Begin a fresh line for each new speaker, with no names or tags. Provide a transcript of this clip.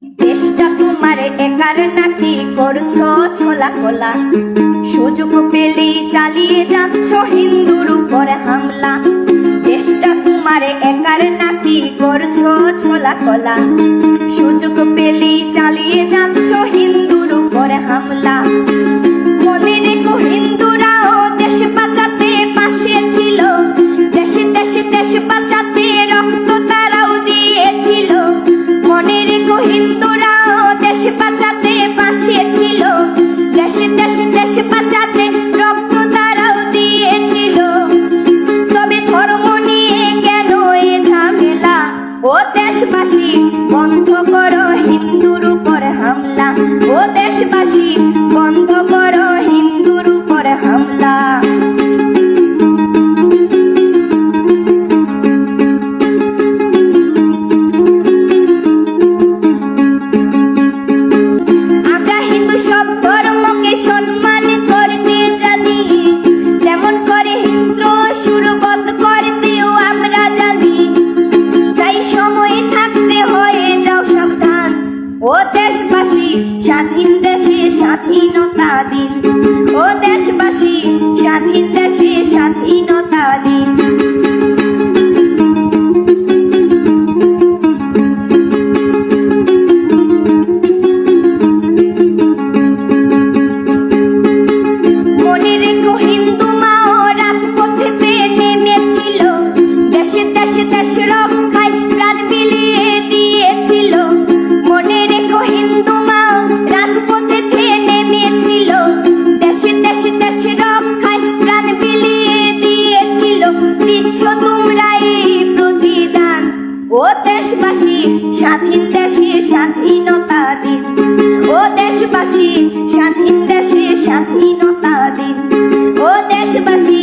দেশটা তোমার একার নাকি করছো ছোলা কোলা, সুযোগ পেলেই চালিয়ে যাচ্ছ হিন্দুর উপরে হামলা। দেশটা তোমার একার নাকি করছো ছোলা কোলা, সুযোগ পেলেই চালিয়ে যাচ্ছ হিন্দুর উপরে হামলা। মনে রেখো হিন্দুরাও দেশ বাঁচাতে পাশে ছিল, দেশে দেশে দেশ বাঁচাতে রক্ত তারাও দিয়েছিল। মনে রেখো হিন্দুরাও দেশ বাঁচাতে পাশে ছিল, দেশে দেশে দেশ বাঁচাতে রক্ত তারাও দিয়েছিল। তবে ধর্ম নিয়ে কেন এ ঝামেলা? ও দেশবাসী বন্ধ করো হিন্দুর উপরে হামলা, ও দেশবাসী বন্ধ করো হিন্দুর উপরে হামলা। আমরা হিন্দু সব ধর্মকে সম্মান করতে জানি, যেমন করে হিংস্র সুরবধ করতেও আমরা জানি। তাই সময় থাকতে হয়ে যাও সাবধান, ও দেশবাসী স্বাধীন দেশে স্বাধীনতা দিন, ও দেশবাসী স্বাধীন দেশে স্বাধীনতা দিন। মনে রেখো হিন্দু মাও রাজপথে নেমেছিল, দেশে দেশে দেশ রক্ষায় প্রাণ বিলিয়ে দিয়েছিল। মনে রেখো হিন্দু মাও রাজপথে নেমেছিল, দেশে দেশে দেশ রক্ষায় প্রাণ বিলিয়ে দিয়েছিল। দিচ্ছ তোমরা এই প্রতিদান, ও দেশবাসী স্বাধীন দেশে স্বাধীনতা দিন, ও দেশবাসী স্বাধীন দেশে স্বাধীনতা দিন, ও দেশবাসী